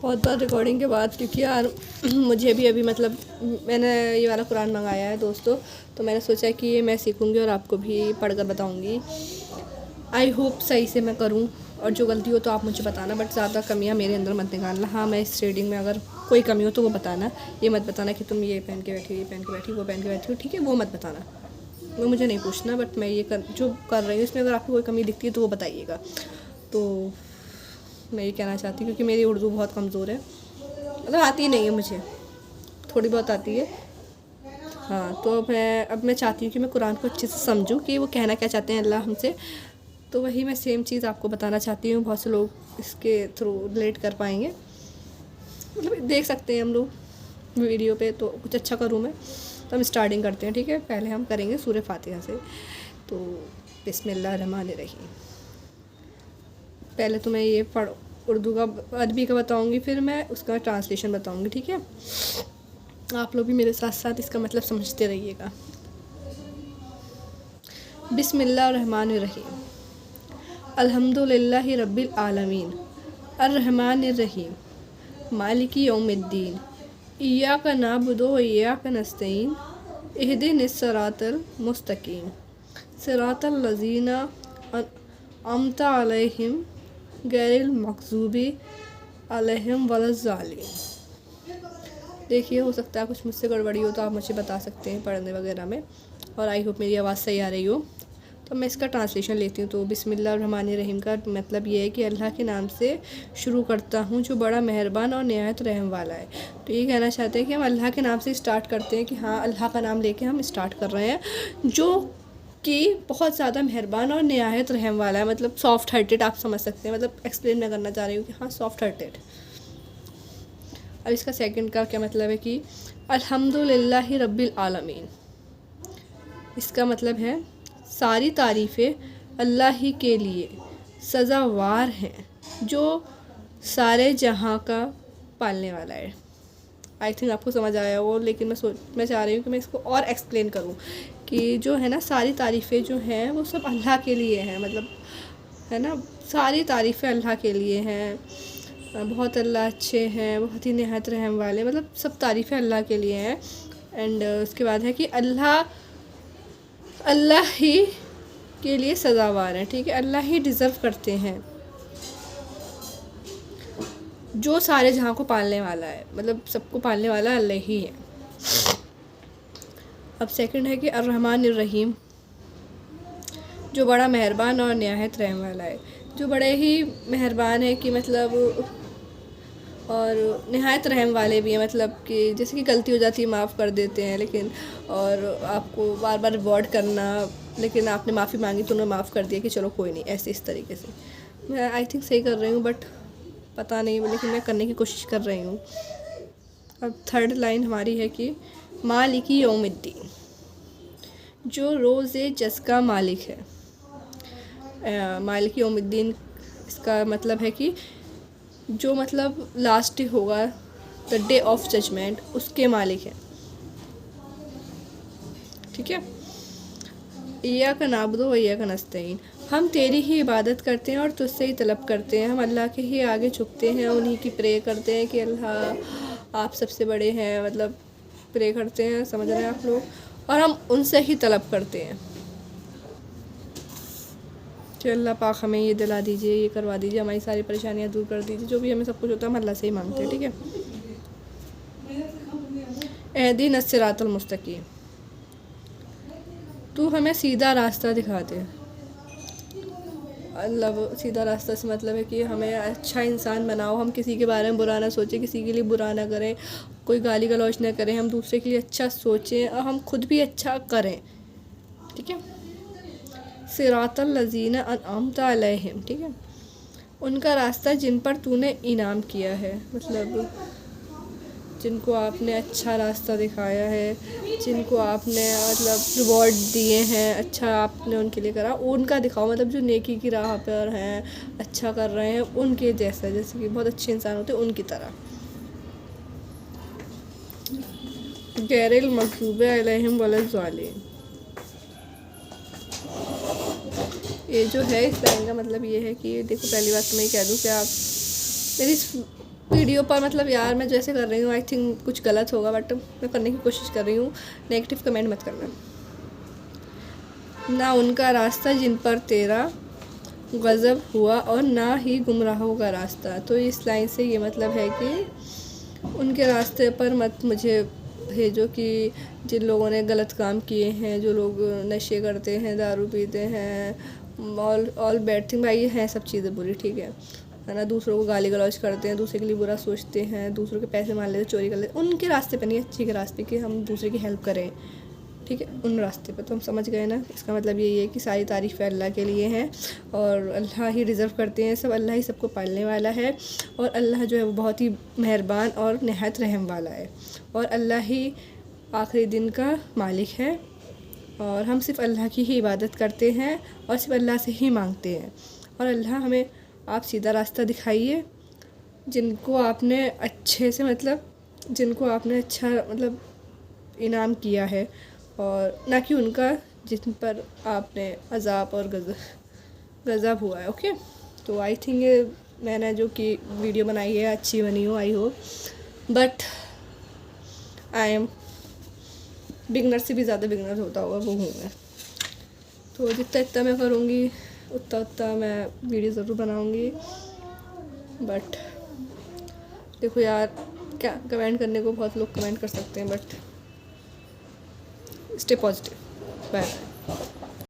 बहुत बार रिकॉर्डिंग के बाद, क्योंकि यार मुझे भी अभी मतलब मैंने ये वाला कुरान मंगाया है दोस्तों, तो मैंने सोचा कि ये मैं सीखूँगी और आपको भी पढ़कर बताऊँगी। आई होप सही से मैं करूँ, और जो गलती हो तो आप मुझे बताना, बट ज़्यादा कमियाँ मेरे अंदर मत निकालना। हाँ, मैं इस रीडिंग में अगर कोई कमी हो तो वो बताना, ये मत बताना कि तुम ये पहन के बैठी हो, ये पहन के बैठी हो, वो पहन के बैठी हो, ठीक है, वो मत बताना, वो मुझे नहीं पूछना। बट मैं ये जो कर रही हूँ इसमें अगर आपको कोई कमी दिखती है तो वो बताइएगा। तो मैं ये कहना चाहती हूँ, क्योंकि मेरी उर्दू बहुत कमज़ोर है, मतलब आती नहीं है मुझे, थोड़ी बहुत आती है। हाँ, तो अब मैं चाहती हूँ कि मैं कुरान को अच्छे से समझूँ कि वो कहना क्या चाहते हैं अल्लाह हमसे। तो वही मैं सेम चीज़ आपको बताना चाहती हूँ। बहुत से लोग इसके थ्रू रिलेट कर पाएंगे, मतलब देख सकते हैं हम लोग वीडियो पे, तो कुछ अच्छा करूँ मैं। तो हम स्टार्टिंग करते हैं, ठीक है। पहले हम करेंगे सूरह फातिहा से। तो बिस्मिल्लाहिर्रहमानिर्रहीम। पहले तो मैं ये उर्दू का अरबी का बताऊँगी, फिर मैं उसका ट्रांसलेशन बताऊँगी, ठीक है। आप लोग भी मेरे साथ साथ इसका मतलब समझते रहिएगा। बिस्मिल्लाहिर्रहमानिर्रहीम। अल्हम्दुलिल्लाहि रब्बिल आलमीन अर्रहमानिर्रहीम मालिकी यौमिद्दीन इय्याका नअबुदु व इय्याका नस्तईन इहदिनिस सिरातल मुस्तकीम सिरातल लज़ीना अनअमता अलैहिम गैरिल मग़ज़ूबी अलैहिम वलज़्ज़ालिमीन। देखिए, हो सकता है कुछ मुझसे गड़बड़ी हो तो आप मुझे बता सकते हैं पढ़ने वगैरह में, और आई होप मेरी आवाज़ सही आ रही हो। तो मैं इसका ट्रांसलेशन लेती हूँ। तो बिस्मिल्लाहिर्रहमानिर्रहीम का मतलब ये है कि अल्लाह के नाम से शुरू करता हूँ जो बड़ा मेहरबान और निहायत रहम वाला है। तो ये कहना चाहते हैं कि हम अल्लाह के नाम से स्टार्ट करते हैं, कि हाँ, अल्लाह का नाम लेके हम स्टार्ट कर रहे हैं, जो कि बहुत ज़्यादा मेहरबान और निहायत रहम वाला है। मतलब सॉफ्ट हार्टेड आप समझ सकते हैं, मतलब एक्सप्लेन मैं करना चाह रही हूँ कि हाँ, सॉफ्ट हार्टेड। अब इसका सेकंड का क्या मतलब है कि अल्हम्दुलिल्लाहि रब्बिल आलमीन। इसका मतलब है सारी तारीफ़ें अल्लाह ही के लिए सज़ावार हैं, जो सारे जहां का पालने वाला है। आई थिंक आपको समझ आया हो, लेकिन मैं चाह रही हूँ कि मैं इसको और एक्सप्लेन करूँ कि जो है ना, सारी तारीफ़ें जो हैं वो सब अल्लाह के लिए हैं। मतलब है ना, सारी तारीफ़ें अल्लाह के लिए हैं। बहुत अल्लाह अच्छे हैं, बहुत ही निहायत रहम वाले, मतलब सब तारीफ़ें अल्लाह के लिए हैं। एंड उसके बाद है कि अल्लाह ही के लिए सज़ावार हैं, ठीक है। अल्लाह ही डिज़र्व करते हैं, जो सारे जहाँ को पालने वाला है, मतलब सबको पालने वाला अल्लाह ही है। अब सेकंड है कि अर्रहमानिर्रहीम, जो बड़ा मेहरबान और निहायत रहम वाला है। जो बड़े ही मेहरबान है कि मतलब, और निहायत रहम वाले भी हैं, मतलब कि जैसे कि गलती हो जाती है माफ़ कर देते हैं, लेकिन और आपको बार बार रिवॉर्ड करना, लेकिन आपने माफ़ी मांगी तो उन्होंने माफ़ कर दिया कि चलो कोई नहीं, ऐसे इस तरीके से। मैं आई थिंक सही कर रही हूँ, बट पता नहीं, लेकिन मैं करने की कोशिश कर रही हूँ। अब थर्ड लाइन हमारी है कि मालिकी यौमिद्दीन, जो रोज़े जज़ का मालिक है। मालिकी यौमिद्दीन इसका मतलब है कि जो मतलब लास्ट डे होगा, द डे ऑफ जजमेंट, उसके मालिक हैं, ठीक है। इय्याका नअबुदु व इय्याका नस्तईन, हम तेरी ही इबादत करते हैं और तुझसे ही तलब करते हैं। हम अल्लाह के ही आगे झुकते हैं, उन्हीं की प्रे करते हैं कि अल्लाह आप सबसे बड़े हैं, मतलब प्रे करते हैं, समझ रहे हैं आप लोग, और हम उनसे ही तलब करते हैं कि अल्लाह पाक हमें ये दिला दीजिए, ये करवा दीजिए, हमारी सारी परेशानियाँ दूर कर दीजिए। जो भी हमें सब कुछ होता है हम अल्लाह से ही मांगते हैं, ठीक है। इहदिनस सिरातल मुस्तकीम, तू हमें सीधा रास्ता दिखा दे। मतलब सीधा रास्ता से मतलब है कि हमें अच्छा इंसान बनाओ, हम किसी के बारे में बुरा ना सोचें, किसी के लिए बुरा ना करें, कोई गाली गलौज ना करें, हम दूसरे के लिए अच्छा सोचें और हम खुद भी अच्छा करें, ठीक है। सिरातल लज़ीना अनअमता अलैहिम, ठीक है, उनका रास्ता जिन पर तूने इनाम किया है, मतलब जिनको आपने अच्छा रास्ता दिखाया है, जिनको आपने मतलब रिवॉर्ड दिए हैं, अच्छा आपने उनके लिए करा, उनका दिखाओ, मतलब जो नेकी की राह पर हैं, अच्छा कर रहे हैं, उनके जैसा, जैसे कि बहुत अच्छे इंसान होते हैं उनकी तरह। गैरिल मग़ज़ूबि अलैहिम वलज़्ज़ालिमीन, ये जो है इस लाइन का मतलब ये है कि देखो, पहली बात तो मैं ये कह दूँ कि आप मेरी वीडियो पर मतलब यार मैं जैसे कर रही हूँ आई थिंक कुछ गलत होगा, बट मैं करने की कोशिश कर रही हूँ। नेगेटिव कमेंट मत करना। ना उनका रास्ता जिन पर तेरा गज़ब हुआ और ना ही गुमराहों का रास्ता। तो इस लाइन से ये मतलब है कि उनके रास्ते पर मत मुझे भेजो कि जिन लोगों ने गलत काम किए हैं, जो लोग नशे करते हैं, दारू पीते हैं, ऑल बैड थिंग, भाई हैं सब चीज़ें बुरी, ठीक है ना। दूसरों को गाली गलौज करते हैं, दूसरे के लिए बुरा सोचते हैं, दूसरों के पैसे मान लेते, चोरी कर लेते, उनके रास्ते पे नहीं, अच्छे के रास्ते कि हम दूसरे की हेल्प करें, ठीक है, उन रास्ते पे। तो हम समझ गए ना, इसका मतलब यही है कि सारी तारीफ़ अल्लाह के लिए है और अल्लाह ही डिज़र्व करते हैं सब, अल्लाह ही सबको पालने वाला है और अल्लाह जो है वो बहुत ही मेहरबान और नहायत रहम वाला है और अल्लाह ही आखिरी दिन का मालिक है और हम सिर्फ़ अल्लाह की ही इबादत करते हैं और सिर्फ़ अल्लाह से ही मांगते हैं। और अल्लाह हमें आप सीधा रास्ता दिखाइए, जिनको आपने अच्छे से मतलब जिनको आपने अच्छा मतलब इनाम किया है और ना कि उनका जिन पर आपने अज़ाब और गज़ब हुआ है। ओके, तो आई थिंक ये मैंने जो कि वीडियो बनाई है अच्छी बनी हो, आई हो, बट आई एम बिगनर से भी ज़्यादा बिगनर होता होगा वो हूँ मैं। तो जितना इतना मैं करूँगी उतना उतना मैं वीडियो ज़रूर बनाऊँगी। बट देखो यार, क्या कमेंट करने को बहुत लोग कमेंट कर सकते हैं, but stay positive. Bye bye.